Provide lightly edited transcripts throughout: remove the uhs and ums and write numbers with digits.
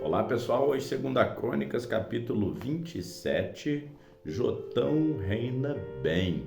Olá pessoal, hoje 2 Crônicas, capítulo 27, Jotão reina bem.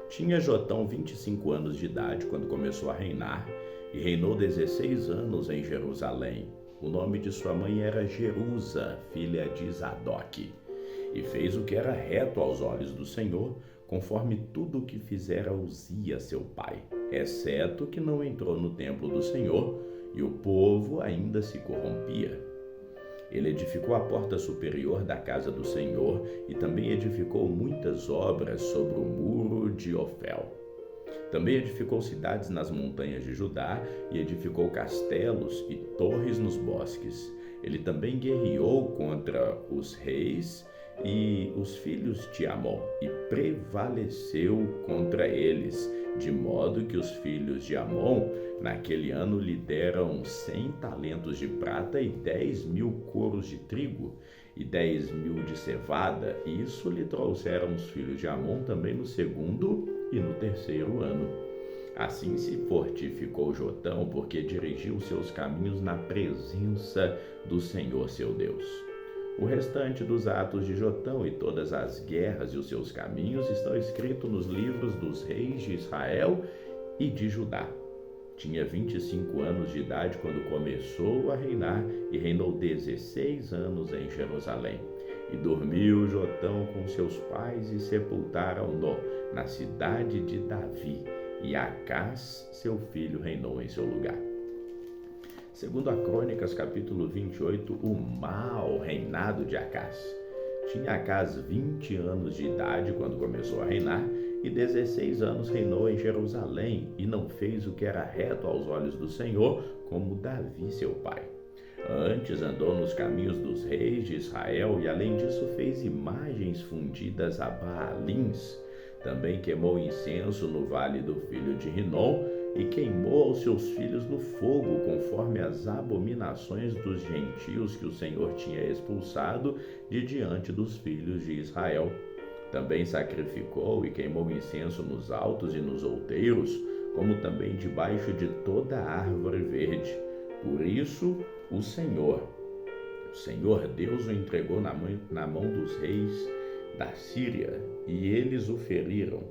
Tinha Jotão 25 anos de idade quando começou a reinar e reinou 16 anos em Jerusalém. O nome de sua mãe era Jerusa, filha de Zadoque, e fez o que era reto aos olhos do Senhor, conforme tudo o que fizera Uzias seu pai, exceto que não entrou no templo do Senhor e o povo ainda se corrompia. Ele edificou a porta superior da casa do Senhor e também edificou muitas obras sobre o muro de Ofel. Também edificou cidades nas montanhas de Judá e edificou castelos e torres nos bosques. Ele também guerreou contra os reis e os filhos de Amon e prevaleceu contra eles, de modo que os filhos de Amon naquele ano lhe deram 100 talentos de prata e 10.000 coros de trigo e 10.000 de cevada. Isso lhe trouxeram os filhos de Amon também no segundo e no terceiro ano. Assim se fortificou Jotão, porque dirigiu seus caminhos na presença do Senhor seu Deus. O restante dos atos de Jotão e todas as guerras e os seus caminhos estão escritos nos livros dos reis de Israel e de Judá. Tinha 25 anos de idade quando começou a reinar e reinou 16 anos em Jerusalém. E dormiu Jotão com seus pais e sepultaram-no na cidade de Davi. E Acás, seu filho, reinou em seu lugar. Segundo a Crônicas, capítulo 28, o mau reinado de Acás. Tinha Acás 20 anos de idade quando começou a reinar, e 16 anos reinou em Jerusalém, e não fez o que era reto aos olhos do Senhor, como Davi seu pai. Antes andou nos caminhos dos reis de Israel, e além disso fez imagens fundidas a Baalins. Também queimou incenso no vale do filho de Rinom, e queimou aos seus filhos no fogo, conforme as abominações dos gentios que o Senhor tinha expulsado de diante dos filhos de Israel. Também sacrificou e queimou incenso nos altos e nos outeiros, como também debaixo de toda a árvore verde. Por isso, o Senhor Deus o entregou na mão dos reis da Síria, e eles o feriram,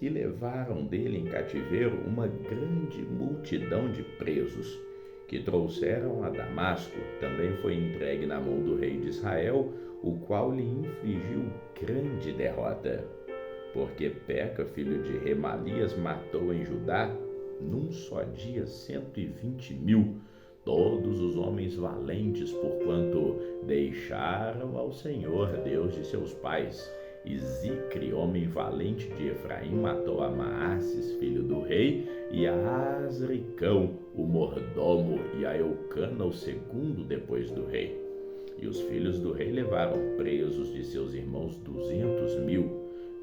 e levaram dele em cativeiro uma grande multidão de presos, que trouxeram a Damasco. Também foi entregue na mão do rei de Israel, o qual lhe infligiu grande derrota. Porque Peca, filho de Remalias, matou em Judá, num só dia, 120.000, todos os homens valentes, porquanto deixaram ao Senhor, Deus de seus pais. E Zicre, homem valente de Efraim, matou a Maases, filho do rei, e a Azricão, o mordomo, e a Eucana, o segundo depois do rei. E os filhos do rei levaram presos de seus irmãos 200.000.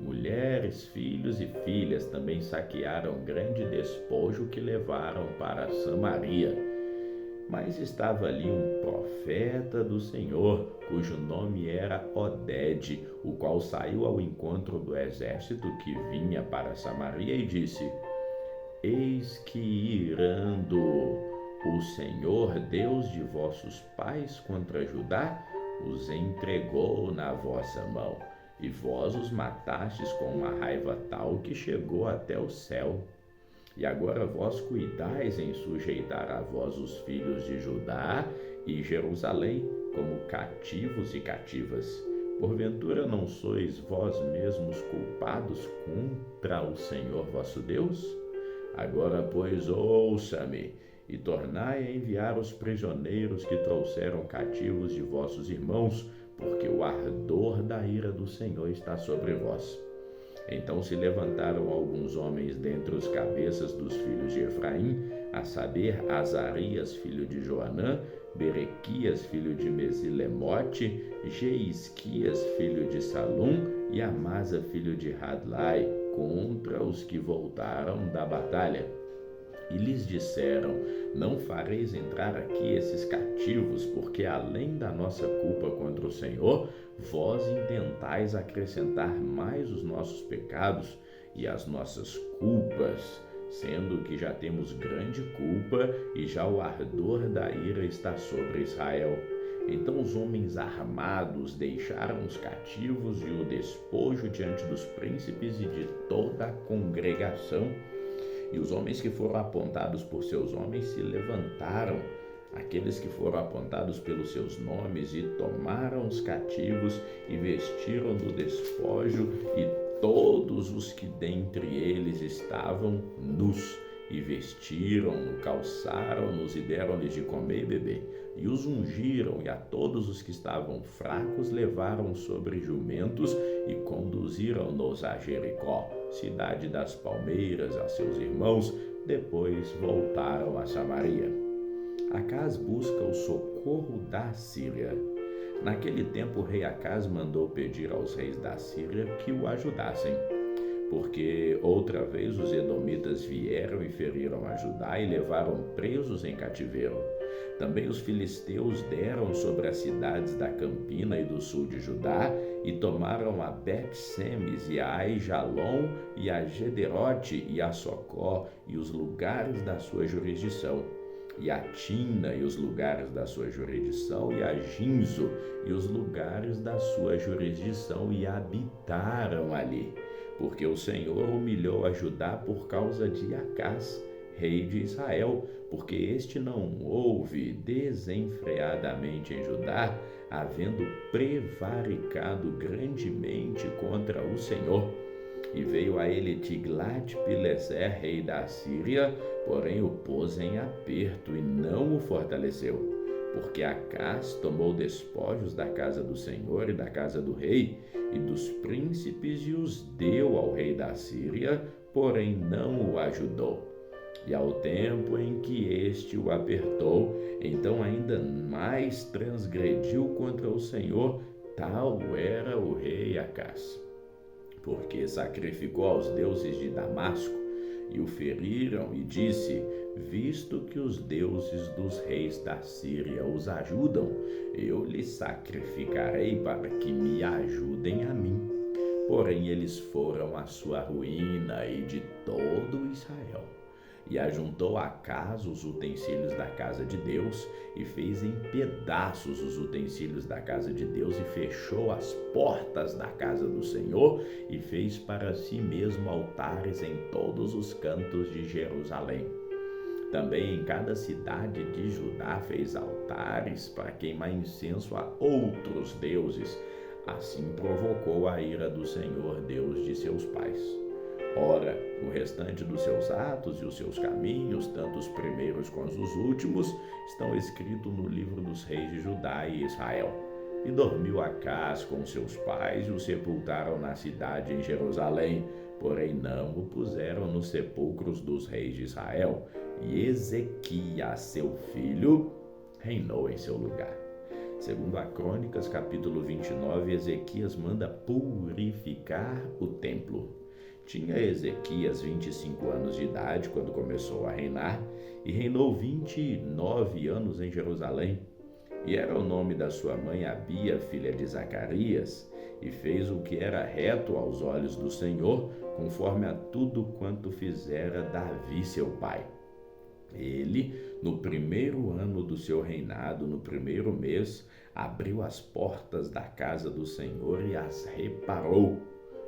Mulheres, filhos e filhas também saquearam grande despojo que levaram para Samaria. Mas estava ali um profeta do Senhor, cujo nome era Oded, o qual saiu ao encontro do exército que vinha para Samaria e disse: Eis que irando o Senhor, Deus de vossos pais, contra Judá, os entregou na vossa mão, e vós os matastes com uma raiva tal que chegou até o céu. E agora vós cuidais em sujeitar a vós os filhos de Judá e Jerusalém como cativos e cativas. Porventura não sois vós mesmos culpados contra o Senhor vosso Deus? Agora, pois, ouça-me, e tornai a enviar os prisioneiros que trouxeram cativos de vossos irmãos, porque o ardor da ira do Senhor está sobre vós. Então se levantaram alguns homens dentre os cabeças dos filhos de Efraim, a saber, Azarias, filho de Joanã, Berequias, filho de Mesilemote, Jeisquias, filho de Salum, e Amasa, filho de Hadlai, contra os que voltaram da batalha. E lhes disseram: não fareis entrar aqui esses cativos, porque além da nossa culpa contra o Senhor, vós intentais acrescentar mais os nossos pecados e as nossas culpas. sendo que já temos grande culpa e já o ardor da ira está sobre Israel. Então os homens armados deixaram os cativos e o despojo diante dos príncipes e de toda a congregação. E os homens que foram apontados por seus homens se levantaram, aqueles que foram apontados pelos seus nomes, e tomaram os cativos e vestiram do despojo, e todos os que dentre eles estavam nus, e vestiram-no, calçaram-nos e deram-lhes de comer e beber. E os ungiram, e a todos os que estavam fracos levaram sobre jumentos e conduziram-nos a Jericó, cidade das palmeiras, a seus irmãos. Depois voltaram a Samaria. Acaz busca o socorro da Síria. Naquele tempo o rei Acaz mandou pedir aos reis da Síria que o ajudassem, porque outra vez os edomitas vieram e feriram a Judá e levaram presos em cativeiro. Também os filisteus deram sobre as cidades da Campina e do sul de Judá e tomaram a Bet-Semes e a Aijalon e a Gederote e a Socó e os lugares da sua jurisdição, e a Tina e os lugares da sua jurisdição, e a Ginzo e os lugares da sua jurisdição, e habitaram ali, porque o Senhor humilhou a Judá por causa de Acaz, rei de Israel, porque este não houve desenfreadamente em Judá, havendo prevaricado grandemente contra o Senhor. E veio a ele Tiglat-Pileser, rei da Síria, porém o pôs em aperto e não o fortaleceu, porque Acaz tomou despojos da casa do Senhor e da casa do rei e dos príncipes e os deu ao rei da Síria, porém não o ajudou. E ao tempo em que este o apertou, então ainda mais transgrediu contra o Senhor, tal era o rei Acaz, porque sacrificou aos deuses de Damasco, e o feriram, e disse: visto que os deuses dos reis da Síria os ajudam, eu lhes sacrificarei para que me ajudem a mim. Porém eles foram à sua ruína e de todo Israel. E ajuntou Acaz os utensílios da casa de Deus, e fez em pedaços os utensílios da casa de Deus, e fechou as portas da casa do Senhor, e fez para si mesmo altares em todos os cantos de Jerusalém. Também em cada cidade de Judá fez altares para queimar incenso a outros deuses. Assim provocou a ira do Senhor, Deus de seus pais. Ora, o restante dos seus atos e os seus caminhos, tanto os primeiros quanto os últimos, estão escritos no livro dos reis de Judá e Israel. E dormiu Acaz com seus pais e o sepultaram na cidade em Jerusalém, porém não o puseram nos sepulcros dos reis de Israel. E Ezequias, seu filho, reinou em seu lugar. Segundo a Crônicas, capítulo 29, Ezequias manda purificar o templo. Tinha Ezequias 25 anos de idade quando começou a reinar, e reinou 29 anos em Jerusalém. E era o nome da sua mãe Abia, filha de Zacarias, e fez o que era reto aos olhos do Senhor, conforme a tudo quanto fizera Davi seu pai. Ele, no primeiro ano do seu reinado, no primeiro mês, abriu as portas da casa do Senhor e as reparou,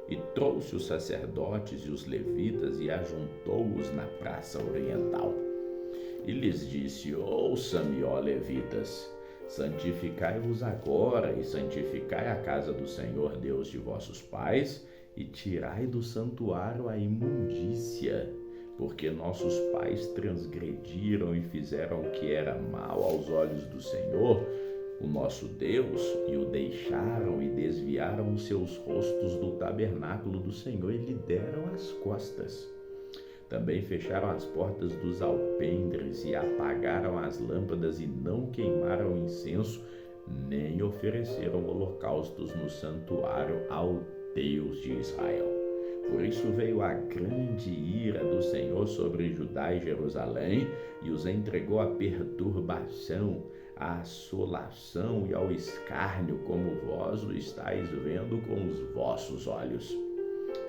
e trouxe os sacerdotes e os levitas e ajuntou-os na praça oriental. E lhes disse: ouça-me, ó levitas, santificai-vos agora e santificai a casa do Senhor Deus de vossos pais, e tirai do santuário a imundícia, porque nossos pais transgrediram e fizeram o que era mal aos olhos do Senhor, o nosso Deus, e o deixaram e desviaram os seus rostos do tabernáculo do Senhor e lhe deram as costas. Também fecharam as portas dos alpendres e apagaram as lâmpadas e não queimaram incenso, nem ofereceram holocaustos no santuário ao Deus de Israel. Por isso veio a grande ira do Senhor sobre Judá e Jerusalém, e os entregou à perturbação, à assolação e ao escárnio, como vós o estáis vendo com os vossos olhos.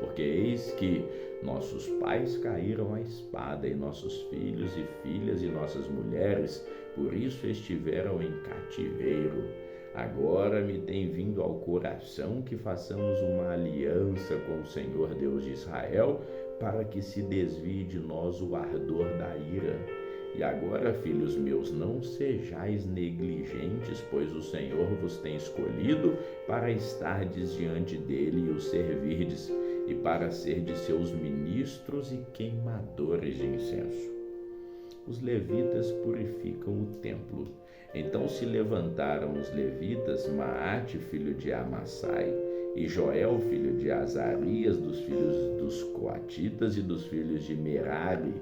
porque eis que nossos pais caíram à espada, e nossos filhos e filhas e nossas mulheres, por isso estiveram em cativeiro. Agora me tem vindo ao coração que façamos uma aliança com o Senhor Deus de Israel, para que se desvie de nós o ardor da ira. E agora, filhos meus, não sejais negligentes, pois o Senhor vos tem escolhido para estardes diante dele e o servirdes, e para serdes seus ministros e queimadores de incenso. Os levitas purificam o templo. Então se levantaram os levitas, Maate, filho de Amassai, e Joel, filho de Azarias, dos filhos dos Coatitas e dos filhos de Merari,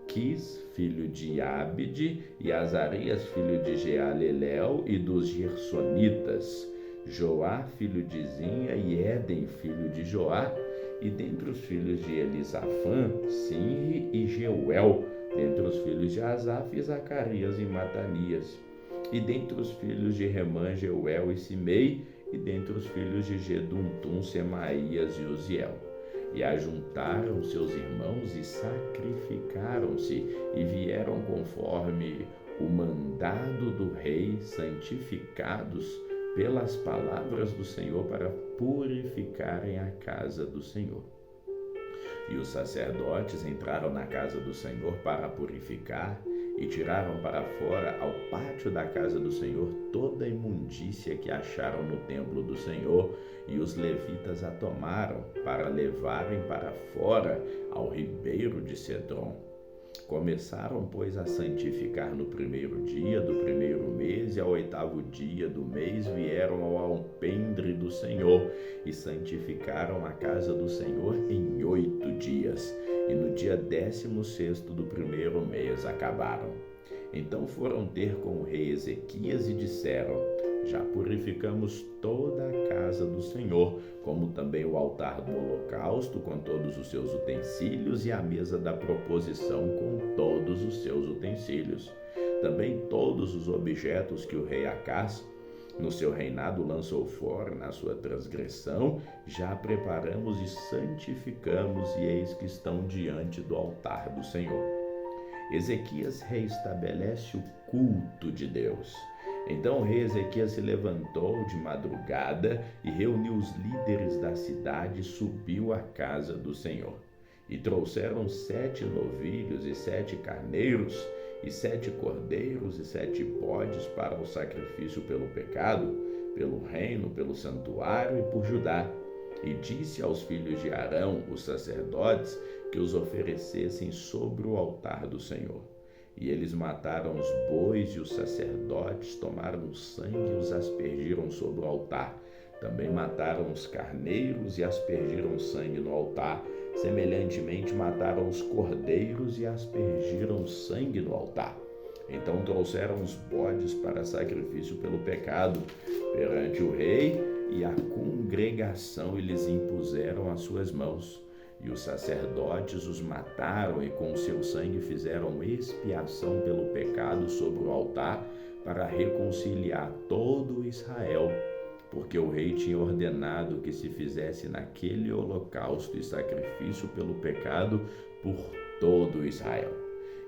Quis, filho de Abide, e Azarias, filho de Jealelel, e dos Gersonitas, Joá, filho de Zinha, e Éden, filho de Joá, e dentre os filhos de Elisafã, Sinri e Jeuel, dentre os filhos de Asaf, Zacarias e Matanias, e dentre os filhos de Remã, Jeuel e Simei, e dentre os filhos de Geduntum, Semaías e Uziel. E ajuntaram seus irmãos e sacrificaram-se, e vieram conforme o mandado do rei, santificados pelas palavras do Senhor, para purificarem a casa do Senhor. E os sacerdotes entraram na casa do Senhor para purificar, e tiraram para fora ao pátio da casa do Senhor toda a imundícia que acharam no templo do Senhor, e os levitas a tomaram para levarem para fora ao ribeiro de Cedron. Começaram, pois, a santificar no primeiro dia do primeiro mês, e ao 8º dia do mês vieram ao alpendre do Senhor, e santificaram a casa do Senhor em 8 dias, e no dia 16º do primeiro mês acabaram. Então foram ter com o rei Ezequias e disseram: já purificamos toda a casa do Senhor, como também o altar do holocausto com todos os seus utensílios, e a mesa da proposição com todos os seus utensílios. Também todos os objetos que o rei Acás, no seu reinado, lançou fora na sua transgressão, já preparamos e santificamos, e eis que estão diante do altar do Senhor. Ezequias reestabelece o culto de Deus. Então o rei Ezequias se levantou de madrugada e reuniu os líderes da cidade e subiu à casa do Senhor. E trouxeram 7 novilhos e 7 carneiros, e 7 cordeiros e 7 bodes para o sacrifício pelo pecado, pelo reino, pelo santuário e por Judá. E disse aos filhos de Arão, os sacerdotes, que os oferecessem sobre o altar do Senhor. E eles mataram os bois, e os sacerdotes tomaram o sangue e os aspergiram sobre o altar. Também mataram os carneiros e aspergiram sangue no altar. Semelhantemente mataram os cordeiros e aspergiram sangue no altar. Então trouxeram os bodes para sacrifício pelo pecado perante o rei e a congregação, e lhes impuseram as suas mãos. E os sacerdotes os mataram, e com o seu sangue fizeram expiação pelo pecado sobre o altar, para reconciliar todo Israel, porque o rei tinha ordenado que se fizesse naquele holocausto e sacrifício pelo pecado por todo Israel.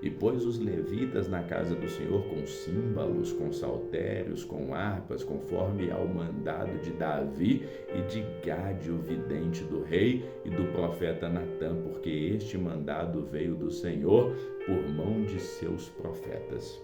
E pôs os levitas na casa do Senhor com símbolos, com saltérios, com harpas, conforme ao mandado de Davi e de Gade, o vidente do rei, e do profeta Natã, porque este mandado veio do Senhor por mão de seus profetas.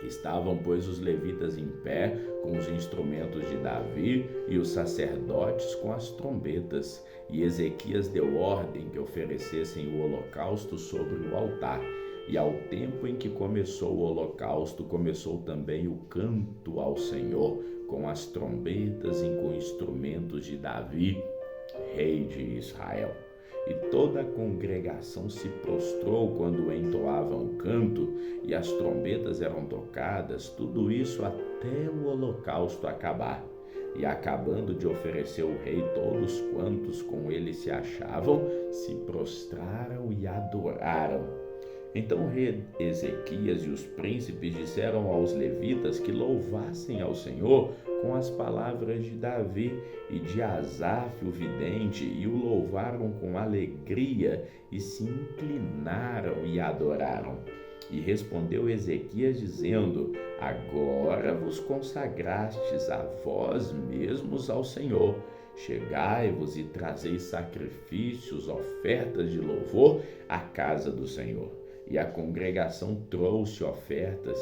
Estavam, pois, os levitas em pé com os instrumentos de Davi, e os sacerdotes com as trombetas. E Ezequias deu ordem que oferecessem o holocausto sobre o altar. E ao tempo em que começou o holocausto, começou também o canto ao Senhor, com as trombetas e com instrumentos de Davi, rei de Israel. E toda a congregação se prostrou quando entoavam o canto, e as trombetas eram tocadas, tudo isso até o holocausto acabar. E acabando de oferecer o rei, todos quantos com ele se achavam, se prostraram e adoraram. Então o rei Ezequias e os príncipes disseram aos levitas que louvassem ao Senhor com as palavras de Davi e de Asaf, o vidente, e o louvaram com alegria e se inclinaram e adoraram. E respondeu Ezequias dizendo: Agora vos consagrastes a vós mesmos ao Senhor. Chegai-vos e trazei sacrifícios, ofertas de louvor à casa do Senhor. E a congregação trouxe ofertas,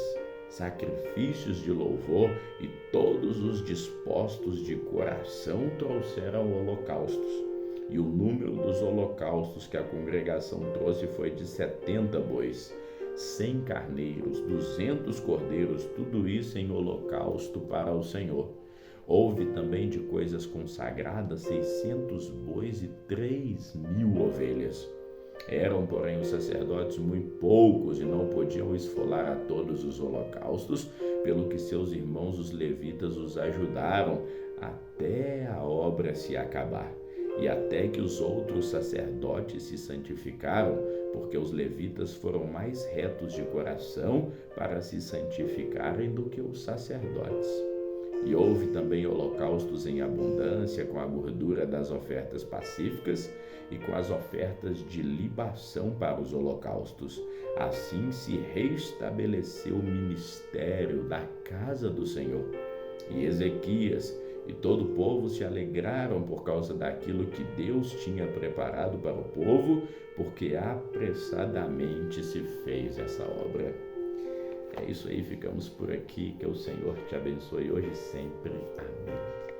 sacrifícios de louvor, e todos os dispostos de coração trouxeram holocaustos. E o número dos holocaustos que a congregação trouxe foi de 70 bois, 100 carneiros, 200 cordeiros, tudo isso em holocausto para o Senhor. Houve também de coisas consagradas 600 bois e 3.000 ovelhas. Eram, porém, os sacerdotes muito poucos e não podiam esfolar a todos os holocaustos, pelo que seus irmãos os levitas os ajudaram até a obra se acabar. E até que os outros sacerdotes se santificaram, porque os levitas foram mais retos de coração para se santificarem do que os sacerdotes. E houve também holocaustos em abundância, com a gordura das ofertas pacíficas e com as ofertas de libação para os holocaustos. Assim se restabeleceu o ministério da casa do Senhor. E Ezequias e todo o povo se alegraram por causa daquilo que Deus tinha preparado para o povo, porque apressadamente se fez essa obra. É isso aí, ficamos por aqui. Que o Senhor te abençoe hoje e sempre. Amém.